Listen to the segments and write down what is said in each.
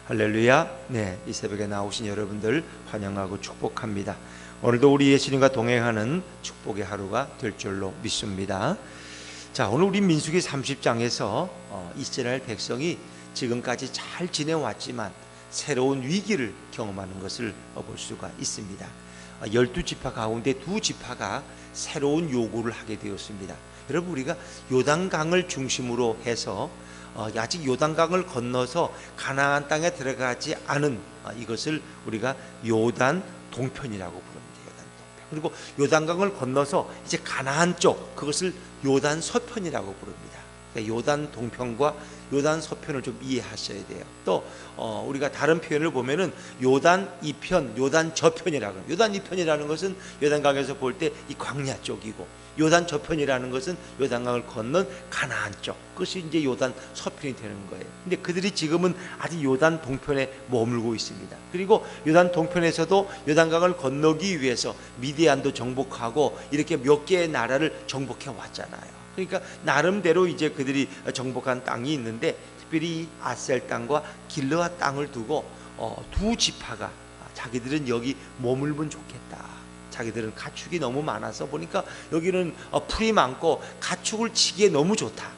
할렐루야. 네, 이 새벽에 나오신 여러분들 환영하고 축복합니다. 오늘도 우리 예수님과 동행하는 축복의 하루가 될 줄로 믿습니다. 자, 오늘 우리 민수기 30장에서 이스라엘 백성이 지금까지 잘 지내왔지만 새로운 위기를 경험하는 것을 볼 수가 있습니다. 12지파 가운데 2지파가 새로운 요구를 하게 되었습니다. 여러분, 우리가 요단강을 중심으로 해서 아직 요단강을 건너서 가나안 땅에 들어가지 않은 이것을 우리가 요단 동편이라고 부릅니다. 요단 동편. 그리고 요단강을 건너서 이제 가나안 쪽, 그것을 요단 서편이라고 부릅니다. 그러니까 요단 동편과 요단 서편을 좀 이해하셔야 돼요. 또 우리가 다른 표현을 보면은 요단 이편, 요단 저편이라고. 요단 이편이라는 것은 요단강에서 볼 때 이 광야 쪽이고, 요단 저편이라는 것은 요단강을 건넌 가나안 쪽, 그것이 이제 요단 서편이 되는 거예요. 근데 그들이 지금은 아직 요단 동편에 머물고 있습니다. 그리고 요단 동편에서도 요단강을 건너기 위해서 미디안도 정복하고 이렇게 몇 개의 나라를 정복해 왔잖아요. 그러니까 나름대로 이제 그들이 정복한 땅이 있는데, 특별히 아셀 땅과 길르앗 땅을 두고 2지파가 자기들은 여기 머물면 좋겠다. 자기들은 가축이 너무 많아서 보니까 여기는 풀이 많고 가축을 치기에 너무 좋다.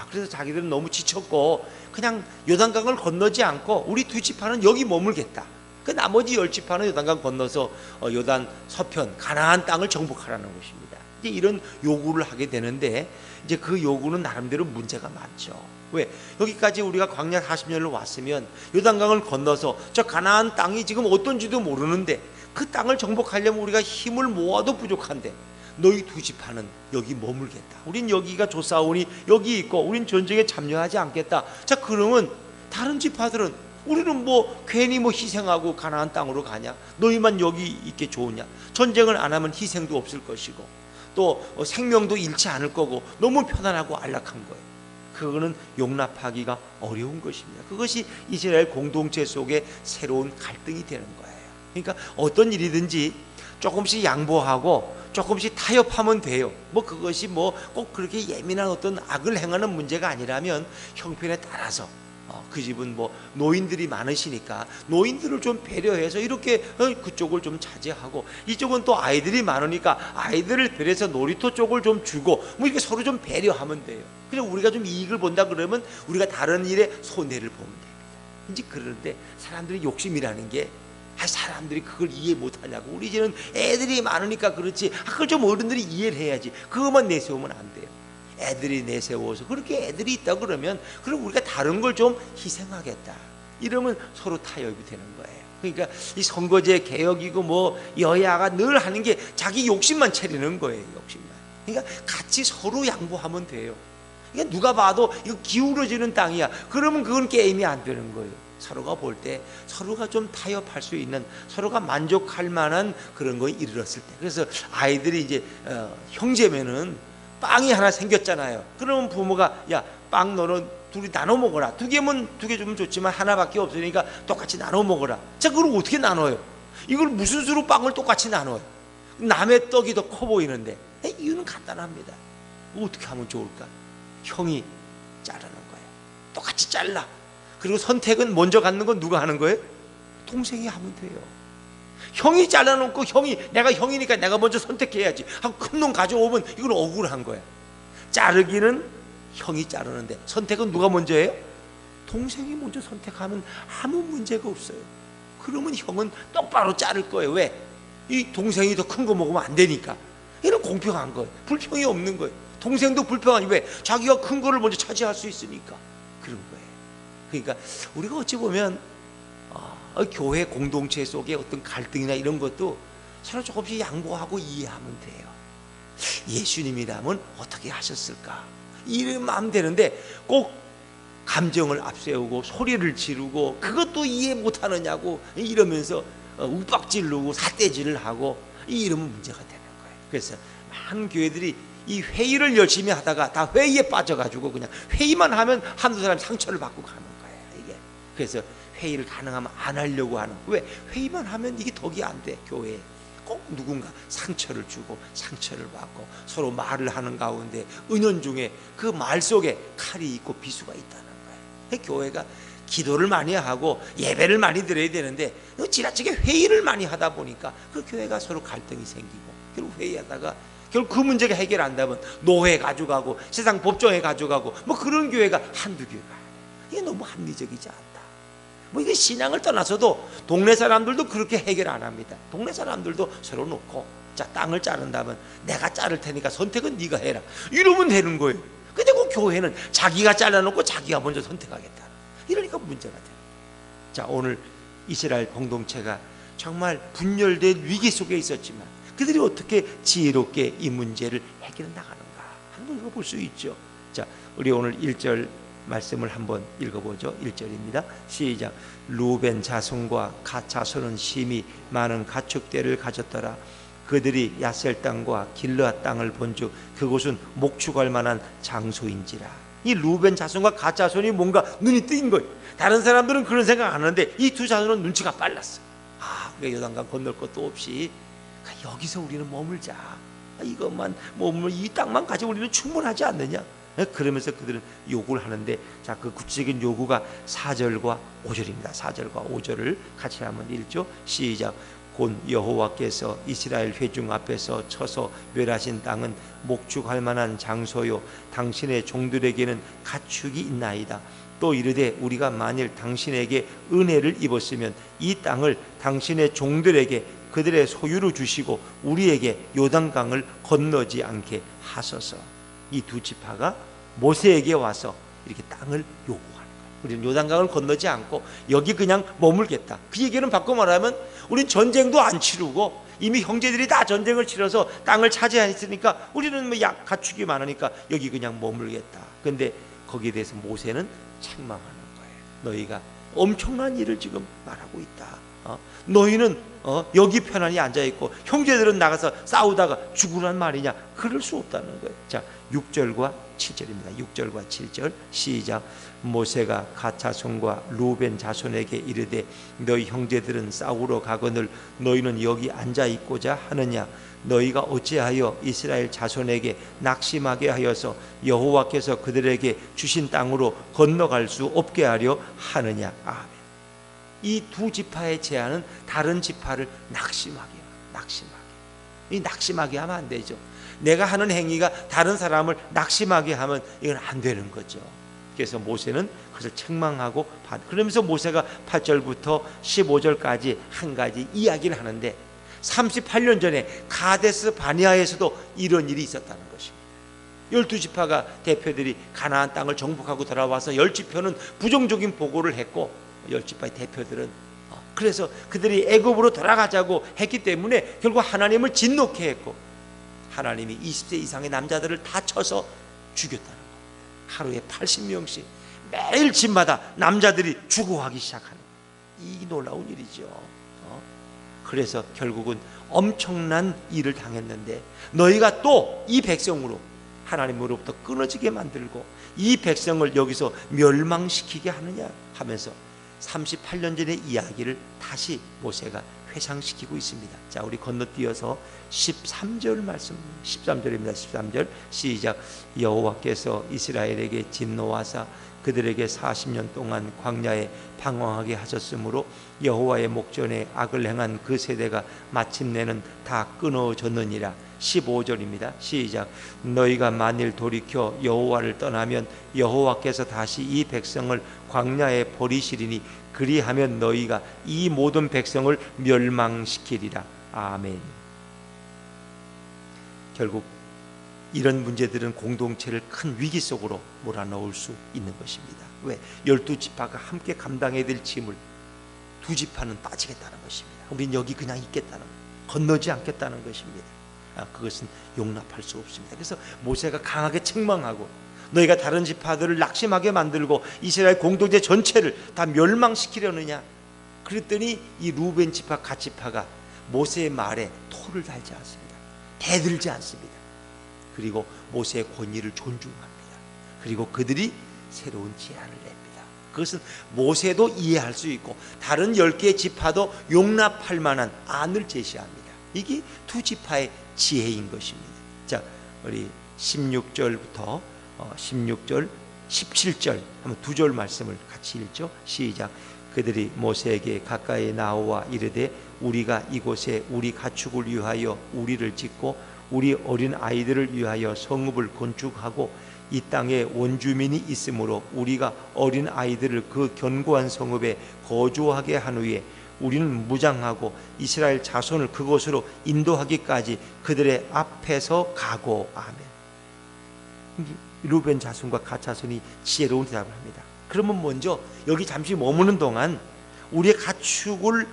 그래서 자기들은 너무 지쳤고 그냥 요단강을 건너지 않고 우리 2지파는 여기 머물겠다. 그 나머지 10지파는 요단강 건너서 요단 서편 가나안 땅을 정복하라는 것입니다. 이제 이런 요구를 하게 되는데, 이제 그 요구는 나름대로 문제가 많죠. 왜? 여기까지 우리가 광야 40년을 왔으면 요단강을 건너서 저 가나안 땅이 지금 어떤지도 모르는데 그 땅을 정복하려면 우리가 힘을 모아도 부족한데 너희 2지파는 여기 머물겠다. 우린 여기가 좋사오니 여기 있고 우린 전쟁에 참여하지 않겠다. 자, 그러면 다른 지파들은 우리는 괜히 희생하고 가나안 땅으로 가냐? 너희만 여기 있게 좋으냐? 전쟁을 안 하면 희생도 없을 것이고 또 생명도 잃지 않을 거고 너무 편안하고 안락한 거예요. 그거는 용납하기가 어려운 것입니다. 그것이 이스라엘 공동체 속에 새로운 갈등이 되는 거예요. 그러니까 어떤 일이든지 조금씩 양보하고 조금씩 타협하면 돼요. 그것이 꼭 그렇게 예민한 어떤 악을 행하는 문제가 아니라면 형편에 따라서 그 집은 노인들이 많으시니까 노인들을 좀 배려해서 이렇게 그쪽을 좀 차지하고, 이쪽은 또 아이들이 많으니까 아이들을 배려해서 놀이터 쪽을 좀 주고 이렇게 서로 좀 배려하면 돼요. 그래서 우리가 좀 이익을 본다 그러면 우리가 다른 일에 손해를 보면 됩니다. 이제 그런데 사람들이 욕심이라는 게 사람들이 그걸 이해 못하냐고. 우리 이제는 애들이 많으니까 그렇지, 그걸 좀 어른들이 이해를 해야지. 그것만 내세우면 안 돼요. 애들이 내세워서 그렇게 애들이 있다 그러면 그럼 우리가 다른 걸 좀 희생하겠다, 이러면 서로 타협이 되는 거예요. 그러니까 이 선거제 개혁이고 여야가 늘 하는 게 자기 욕심만 차리는 거예요. 욕심만. 그러니까 같이 서로 양보하면 돼요. 그러니까 누가 봐도 이거 기울어지는 땅이야, 그러면 그건 게임이 안 되는 거예요. 서로가 볼 때 서로가 좀 타협할 수 있는, 서로가 만족할 만한 그런 거에 이르렀을 때. 그래서 아이들이 이제 형제면은 빵이 하나 생겼잖아요. 그러면 부모가 야, 빵 너는 둘이 나눠 먹어라. 2개면 2개 주면 좋지만 하나밖에 없으니까 똑같이 나눠 먹어라. 자, 그걸 어떻게 나눠요? 이걸 무슨 수로 빵을 똑같이 나눠요? 남의 떡이 더 커 보이는데. 이유는 간단합니다. 어떻게 하면 좋을까? 형이 자르는 거예요. 똑같이 잘라. 그리고 선택은 먼저 갖는 건 누가 하는 거예요? 동생이 하면 돼요. 형이 잘라놓고 내가 형이니까 내가 먼저 선택해야지 하고 큰 놈 가져오면 이건 억울한 거야. 자르기는 형이 자르는데 선택은 누가 먼저 해요? 동생이 먼저 선택하면 아무 문제가 없어요. 그러면 형은 똑바로 자를 거예요. 왜? 이 동생이 더 큰 거 먹으면 안 되니까. 이건 공평한 거예요. 불평이 없는 거예요. 동생도 불평하니 왜? 자기가 큰 거를 먼저 차지할 수 있으니까 그런 거예요. 그러니까 우리가 어찌 보면 교회 공동체 속에 어떤 갈등이나 이런 것도 서로 조금씩 양보하고 이해하면 돼요. 예수님이라면 어떻게 하셨을까? 이러면 안 되는데 꼭 감정을 앞세우고 소리를 지르고 그것도 이해 못하느냐고 이러면서 윽박지르고 삿대질을 하고 이러면 문제가 되는 거예요. 그래서 많은 교회들이 이 회의를 열심히 하다가 다 회의에 빠져가지고 그냥 회의만 하면 한두 사람 상처를 받고 가는 거예요. 이게 그래서 회의를 가능하면 안 하려고 하는. 왜? 회의만 하면 이게 덕이 안 돼. 교회에 꼭 누군가 상처를 주고 상처를 받고 서로 말을 하는 가운데 은연중에 그 말 속에 칼이 있고 비수가 있다는 거예요. 교회가 기도를 많이 하고 예배를 많이 드려야 되는데 지나치게 회의를 많이 하다 보니까 그 교회가 서로 갈등이 생기고 결국 회의하다가 결국 그 문제가 해결 안 되면 노회 가져가고 세상 법정에 가져가고 뭐 그런 교회가 한두 교회가 아니에요. 이게 너무 합리적이지 않다. 뭐 이게 신앙을 떠나서도 동네 사람들도 그렇게 해결 안 합니다. 동네 사람들도 서로 놓고 자 땅을 자른다면 내가 자를 테니까 선택은 네가 해라 이러면 되는 거예요. 근데 그 교회는 자기가 잘라놓고 자기가 먼저 선택하겠다. 이러니까 문제가 돼요. 자 오늘 이스라엘 공동체가 정말 분열된 위기 속에 있었지만 그들이 어떻게 지혜롭게 이 문제를 해결해 나가는가 한번 읽어볼 수 있죠. 자 우리 오늘 1절 말씀을 한번 읽어보죠. 1절입니다. 시작. 루벤 자손과 갓 자손은 심히 많은 가축대를 가졌더라. 그들이 야셀 땅과 길르앗 땅을 본즉 그곳은 목축할 만한 장소인지라. 이 루벤 자손과 갓 자손이 뭔가 눈이 띈 거예요. 다른 사람들은 그런 생각 안 하는데 이 두 자손은 눈치가 빨랐어. 우리가 요단강 건널 것도 없이 여기서 우리는 머물자. 이것만 머물 이 땅만 가지고 우리는 충분하지 않느냐. 그러면서 그들은 요구를 하는데 자 그 구체적인 요구가 4절과 5절입니다. 4절과 5절을 같이 한번 읽죠. 시작. 곧 여호와께서 이스라엘 회중 앞에서 쳐서 멸하신 땅은 목축할 만한 장소요 당신의 종들에게는 가축이 있나이다. 또 이르되 우리가 만일 당신에게 은혜를 입었으면 이 땅을 당신의 종들에게 그들의 소유로 주시고 우리에게 요단강을 건너지 않게 하소서. 이 두 지파가 모세에게 와서 이렇게 땅을 요구하는 거예요. 우리는 요단강을 건너지 않고 여기 그냥 머물겠다. 그 얘기는 바꿔 말하면 우리는 전쟁도 안 치르고 이미 형제들이 다 전쟁을 치러서 땅을 차지했으니까 우리는 뭐 가축이 많으니까 여기 그냥 머물겠다. 근데 거기에 대해서 모세는 책망하는 거예요. 너희가 엄청난 일을 지금 말하고 있다. 너희는 여기 편안히 앉아있고 형제들은 나가서 싸우다가 죽으란 말이냐. 그럴 수 없다는 거예요. 자 6절과 7절입니다. 6절과 7절 시작. 모세가 갓 자손과 루벤 자손에게 이르되 너희 형제들은 싸우러 가거늘 너희는 여기 앉아있고자 하느냐. 너희가 어찌하여 이스라엘 자손에게 낙심하게 하여서 여호와께서 그들에게 주신 땅으로 건너갈 수 없게 하려 하느냐. 아멘. 이 두 지파의 제안은 다른 지파를 낙심하게 이 낙심하게 하면 안 되죠. 내가 하는 행위가 다른 사람을 낙심하게 하면 이건 안 되는 거죠. 그래서 모세는 그것을 책망하고 그러면서 모세가 8절부터 15절까지 한 가지 이야기를 하는데 38년 전에 가데스 바니아에서도 이런 일이 있었다는 것입니다. 12지파가 대표들이 가나안 땅을 정복하고 돌아와서 10지파는 부정적인 보고를 했고 10지파의 대표들은 그래서 그들이 애굽으로 돌아가자고 했기 때문에 결국 하나님을 진노케 했고 하나님이 20세 이상의 남자들을 다 쳐서 죽였다는 겁니다. 하루에 80명씩 매일 집마다 남자들이 죽어가기 시작하는 이 놀라운 일이죠. 그래서 결국은 엄청난 일을 당했는데 너희가 또 이 백성으로 하나님으로부터 끊어지게 만들고 이 백성을 여기서 멸망시키게 하느냐 하면서 38년 전의 이야기를 다시 모세가 회상시키고 있습니다. 자, 우리 건너뛰어서 13절 말씀, 13절입니다. 13절 시작. 여호와께서 이스라엘에게 진노하사 그들에게 40년 동안 광야에 방황하게 하셨으므로 여호와의 목전에 악을 행한 그 세대가 마침내는 다 끊어졌느니라. 15절입니다. 시작. 너희가 만일 돌이켜 여호와를 떠나면 여호와께서 다시 이 백성을 광야에 버리시리니 그리하면 너희가 이 모든 백성을 멸망시키리라. 아멘. 결국 이런 문제들은 공동체를 큰 위기 속으로 몰아넣을 수 있는 것입니다. 왜? 12지파가 함께 감당해야 될 짐을 두 지파는 빠지겠다는 것입니다. 우린 여기 그냥 있겠다는, 건너지 않겠다는 것입니다. 그것은 용납할 수 없습니다. 그래서 모세가 강하게 책망하고 너희가 다른 지파들을 낙심하게 만들고 이스라엘 공동체 전체를 다 멸망시키려느냐. 그랬더니 이 루벤 지파 갓 지파가 모세의 말에 토를 달지 않습니다. 대들지 않습니다. 그리고 모세의 권위를 존중합니다. 그리고 그들이 새로운 제안을 냅니다. 그것은 모세도 이해할 수 있고 다른 10개의 지파도 용납할 만한 안을 제시합니다. 이게 두 지파의 지혜인 것입니다. 자, 우리 16절부터 16절 17절 한번 두 절 말씀을 같이 읽죠. 시작. 그들이 모세에게 가까이 나와 이르되 우리가 이곳에 우리 가축을 위하여 우리를 짓고 우리 어린 아이들을 위하여 성읍을 건축하고 이 땅에 원주민이 있으므로 우리가 어린 아이들을 그 견고한 성읍에 거주하게 한 후에 우리는 무장하고 이스라엘 자손을 그곳으로 인도하기까지 그들의 앞에서 가고. 아멘. 루벤 자손과 갓 자손이 지혜로운 대답을 합니다. 그러면 먼저 여기 잠시 머무는 동안 우리의 가축을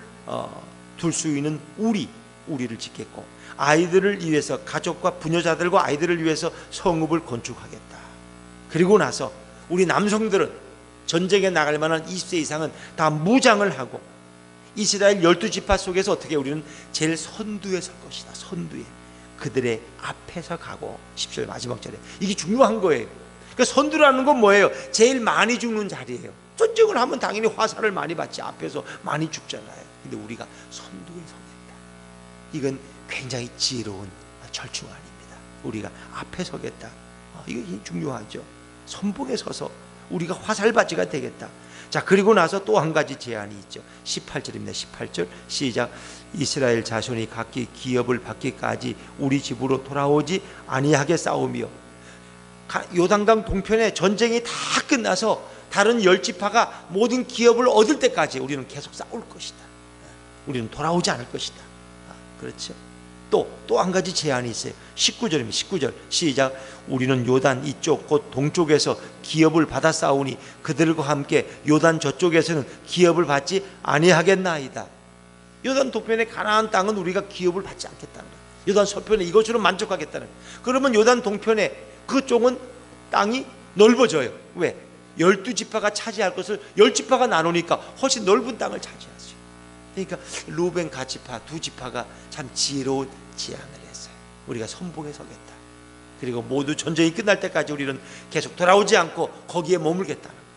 둘 수 있는 우리를 짓겠고, 아이들을 위해서, 가족과 부녀자들과 아이들을 위해서 성읍을 건축하겠다. 그리고 나서 우리 남성들은 전쟁에 나갈 만한 20세 이상은 다 무장을 하고 이스라엘 12지파 속에서 어떻게 우리는 제일 선두에 설 것이다. 선두에. 그들의 앞에서 가고. 10절 마지막 절에 이게 중요한 거예요. 그러니까 선두라는 건 뭐예요? 제일 많이 죽는 자리예요. 전쟁을 하면 당연히 화살을 많이 받지, 앞에서 많이 죽잖아요. 근데 우리가 선두에 서겠다. 이건 굉장히 지혜로운 절충안입니다. 우리가 앞에 서겠다. 이거 중요하죠. 선봉에 서서 우리가 화살바지가 되겠다. 자, 그리고 나서 또 한 가지 제안이 있죠. 18절입니다. 18절 시작. 이스라엘 자손이 각기 기업을 받기까지 우리 집으로 돌아오지 아니하게 싸우며. 요단강 동편에 전쟁이 다 끝나서 다른 10지파가 모든 기업을 얻을 때까지 우리는 계속 싸울 것이다. 우리는 돌아오지 않을 것이다. 그렇죠. 또 한 가지 제안이 있어요. 19절입니다. 19절 시작. 우리는 요단 이쪽 곧 동쪽에서 기업을 받아 싸우니 그들과 함께 요단 저쪽에서는 기업을 받지 아니하겠나이다. 요단 동편의 가나안 땅은 우리가 기업을 받지 않겠다는 거예요. 요단 서편에 이것으로 만족하겠다는 거예요. 그러면 요단 동편에 그쪽은 땅이 넓어져요. 왜? 12지파가 차지할 것을 10지파가 나누니까 훨씬 넓은 땅을 차지할 수 있어요. 그러니까 루벤 갓지파 두 지파가 참 지혜로운 제안을 했어요. 우리가 선봉에 서겠다. 그리고 모두 전쟁이 끝날 때까지 우리는 계속 돌아오지 않고 거기에 머물겠다는 거예요.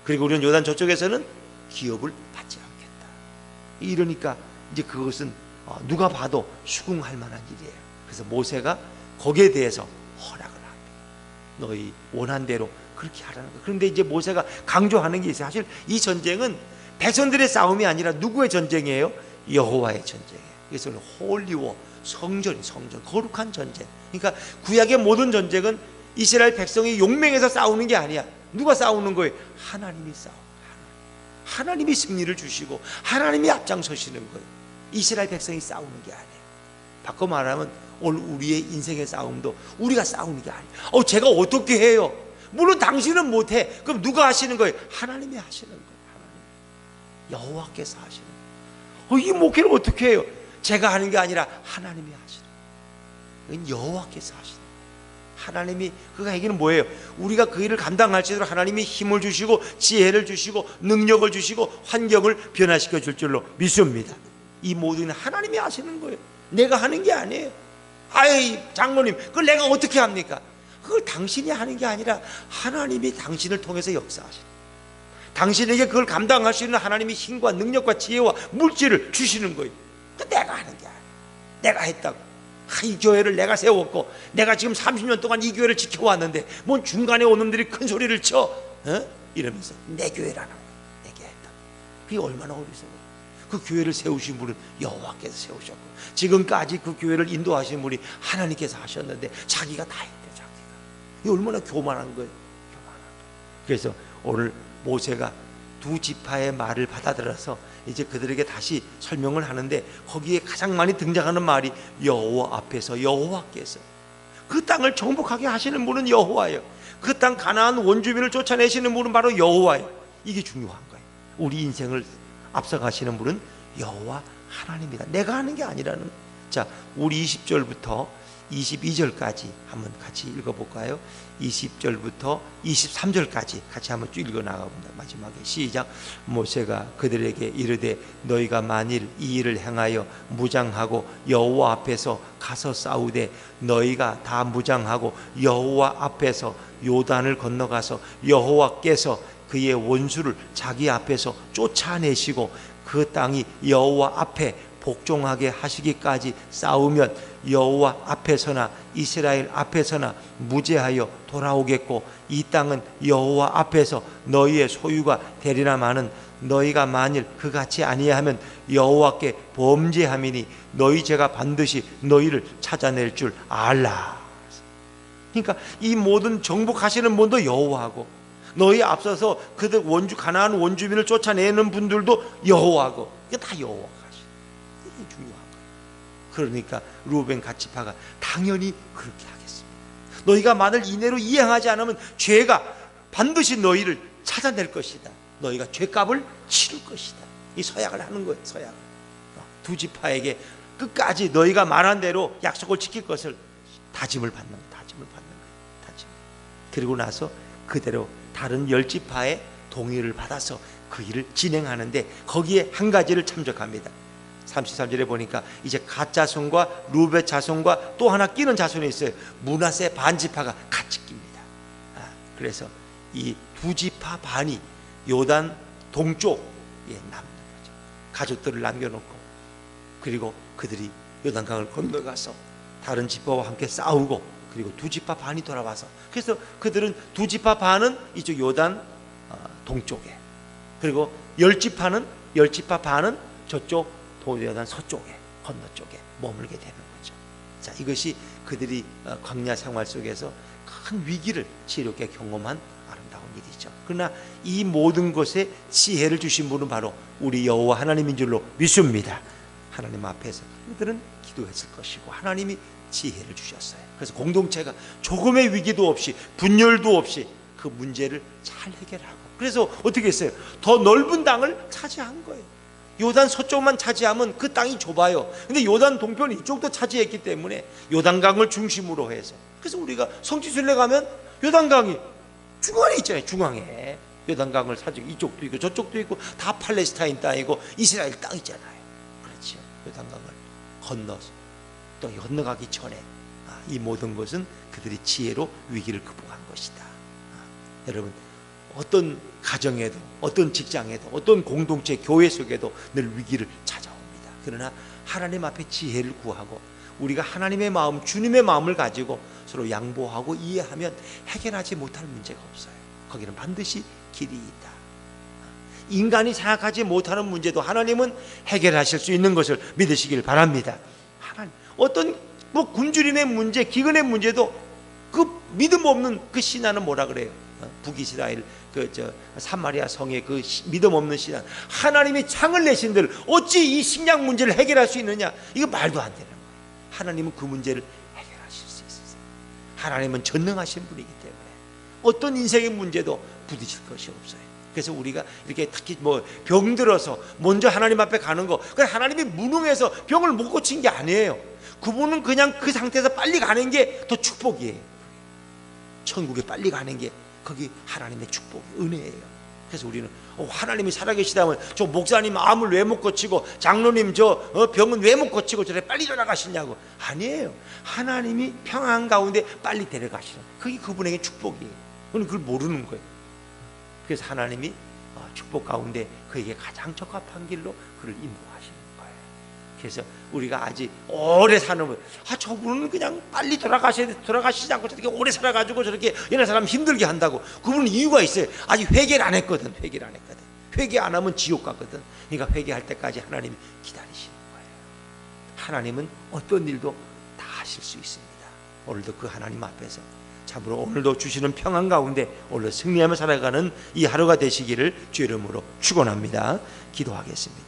그리고 우리는 요단 저쪽에서는 기업을 받지 않겠다. 이러니까 이제 그것은 누가 봐도 수긍할 만한 일이에요. 그래서 모세가 거기에 대해서 허락을 합니다. 너희 원한 대로 그렇게 하라는 거예요. 그런데 이제 모세가 강조하는 게 있어요. 사실 이 전쟁은 백성들의 싸움이 아니라 누구의 전쟁이에요? 여호와의 전쟁이에요. 그래서 홀리워, 성전, 거룩한 전쟁. 그러니까 구약의 모든 전쟁은 이스라엘 백성이 용맹해서 싸우는 게 아니야. 누가 싸우는 거예요? 하나님이 싸우고, 하나님이 승리를 주시고 하나님이 앞장서시는 거예요. 이스라엘 백성이 싸우는 게 아니에요. 바꿔 말하면 오늘 우리의 인생의 싸움도 우리가 싸우는 게 아니에요. 제가 어떻게 해요? 물론 당신은 못해. 그럼 누가 하시는 거예요? 하나님이 하시는 거예요. 여호와께서 하시는 거예요. 이 목회를 어떻게 해요? 제가 하는 게 아니라 하나님이 하시는 거예요. 이건 여호와께서 하시는 거예요. 하나님이, 그 얘기는 뭐예요? 우리가 그 일을 감당할 수 있도록 하나님이 힘을 주시고 지혜를 주시고 능력을 주시고 환경을 변화시켜 줄 줄로 믿습니다. 이 모든 하나님이 하시는 거예요. 내가 하는 게 아니에요. 아이 장로님, 그걸 내가 어떻게 합니까? 그걸 당신이 하는 게 아니라 하나님이 당신을 통해서 역사하시는 거예요. 당신에게 그걸 감당할 수 있는 하나님이 힘과 능력과 지혜와 물질을 주시는 거예요. 내가 하는 게 아니에요. 내가 했다고. 이 교회를 내가 세웠고 내가 지금 30년 동안 이 교회를 지켜왔는데 뭔 중간에 온 놈들이 큰 소리를 쳐 이러면서 내 교회라는 거예요. 내게 했다. 그게 얼마나 어리석어요. 그 교회를 세우신 분은 여호와께서 세우셨고 지금까지 그 교회를 인도하신 분이 하나님께서 하셨는데 자기가 다 했대. 자기가. 이게 얼마나 교만한 거예요. 교만한 거예요. 그래서 오늘 모세가 두 지파의 말을 받아들여서 이제 그들에게 다시 설명을 하는데 거기에 가장 많이 등장하는 말이 여호와 앞에서, 여호와께서. 그 땅을 정복하게 하시는 분은 여호와예요. 그 땅 가나안 원주민을 쫓아내시는 분은 바로 여호와예요. 이게 중요한 거예요. 우리 인생을 앞서가시는 분은 여호와 하나님이다. 내가 하는 게 아니라는 거예요. 자, 우리 20절부터 22절까지 한번 같이 읽어볼까요? 20절부터 23절까지 같이 한번 쭉 읽어나가봅니다. 마지막에 시작. 모세가 그들에게 이르되 너희가 만일 이 일을 행하여 무장하고 여호와 앞에서 가서 싸우되 너희가 다 무장하고 여호와 앞에서 요단을 건너가서 여호와께서 그의 원수를 자기 앞에서 쫓아내시고 그 땅이 여호와 앞에 복종하게 하시기까지 싸우면 여호와 앞에서나 이스라엘 앞에서나 무죄하여 돌아오겠고 이 땅은 여호와 앞에서 너희의 소유가 되리라마는 너희가 만일 그같이 아니하면 여호와께 범죄함이니 너희 죄가 반드시 너희를 찾아낼 줄 알라. 그러니까 이 모든 정복하시는 분도 여호와고 너희 앞서서 그들 가나안 원주민을 쫓아내는 분들도 여호와고 이게 다 여호와가 하시는 이게 중요한 거예요. 그러니까 루벤 가치파가 당연히 그렇게 하겠습니다. 너희가 만일 이내로 이행하지 않으면 죄가 반드시 너희를 찾아낼 것이다. 너희가 죄값을 치를 것이다. 이 서약을 하는 거예요. 서약. 두 지파에게 끝까지 너희가 말한 대로 약속을 지킬 것을 다짐을 받는 거예요. 다짐. 그리고 나서 그대로 다른 10지파의 동의를 받아서 그 일을 진행하는데 거기에 한 가지를 참적합니다. 33절에 보니까 이제 갓 자손과 루벤 자손과 또 하나 끼는 자손이 있어요. 므낫세 반지파가 같이 낍니다. 그래서 이 두 지파 반이 요단 동쪽에 남는 거죠. 가족들을 남겨놓고 그리고 그들이 요단강을 건너가서 다른 지파와 함께 싸우고 그리고 두 지파 반이 돌아와서 그래서 그들은 두 지파 반은 이쪽 요단 동쪽에 그리고 10지파 반은 저쪽 요단 서쪽에 건너쪽에 머물게 되는 거죠. 자, 이것이 그들이 광야 생활 속에서 큰 위기를 지혜롭게 경험한 아름다운 일이죠. 그러나 이 모든 것에 지혜를 주신 분은 바로 우리 여호와 하나님인 줄로 믿습니다. 하나님 앞에서 그들은 기도했을 것이고 하나님이 지혜를 주셨어요. 그래서 공동체가 조금의 위기도 없이 분열도 없이 그 문제를 잘 해결하고 그래서 어떻게 했어요? 더 넓은 땅을 차지한 거예요. 요단 서쪽만 차지하면 그 땅이 좁아요. 근데 요단 동편 이쪽도 차지했기 때문에 요단강을 중심으로 해서 그래서 우리가 성지순례 가면 요단강이 중앙에 있잖아요. 중앙에 요단강을 사지고 이쪽도 있고 저쪽도 있고 다 팔레스타인 땅이고 이스라엘 땅 있잖아요. 그렇죠. 요단강을 건너서 또 건너가기 전에 이 모든 것은 그들이 지혜로 위기를 극복한 것이다. 여러분 어떤 가정에도 어떤 직장에도 어떤 공동체 교회 속에도 늘 위기를 찾아옵니다. 그러나 하나님 앞에 지혜를 구하고 우리가 하나님의 마음 주님의 마음을 가지고 서로 양보하고 이해하면 해결하지 못할 문제가 없어요. 거기는 반드시 길이 있다. 인간이 생각하지 못하는 문제도 하나님은 해결하실 수 있는 것을 믿으시길 바랍니다. 하나님 어떤 굶주림의 문제 기근의 문제도 그 믿음 없는 그 신하는 뭐라 그래요? 북이스라엘 사마리아 성의 그 믿음 없는 신하 하나님이 창을 내신들 어찌 이 식량 문제를 해결할 수 있느냐 이거 말도 안 되는 거예요. 하나님은 그 문제를 해결하실 수 있으세요. 하나님은 전능하신 분이기 때문에 어떤 인생의 문제도 부딪힐 것이 없어요. 그래서 우리가 이렇게 특히 병들어서 먼저 하나님 앞에 가는 거 그건 하나님이 무능해서 병을 못 고친 게 아니에요. 그분은 그냥 그 상태에서 빨리 가는 게 더 축복이에요. 천국에 빨리 가는 게 거기 하나님의 축복, 은혜예요. 그래서 우리는 하나님이 살아계시다면 저 목사님 암을 왜 못 고치고 장로님 저 병은 왜 못 고치고 저래 빨리 돌아가시냐고. 아니에요. 하나님이 평안 가운데 빨리 데려가시는 그게 그분에게 축복이에요. 우리는 그걸 모르는 거예요. 그래서 하나님이 축복 가운데 그에게 가장 적합한 길로 그를 인도하시는 거예요. 그래서 우리가 아직 오래 사는 분, 저분은 그냥 빨리 돌아가시지 않고 저렇게 오래 살아가지고 저렇게 이런 사람 힘들게 한다고. 그분은 이유가 있어요. 아직 회개를 안 했거든. 회개 안 하면 지옥 가거든. 그러니까 회개할 때까지 하나님이 기다리시는 거예요. 하나님은 어떤 일도 다 하실 수 있습니다. 오늘도 그 하나님 앞에서 참으로 오늘도 주시는 평안 가운데 오늘 승리하며 살아가는 이 하루가 되시기를 주의 이름으로 축원합니다. 기도하겠습니다.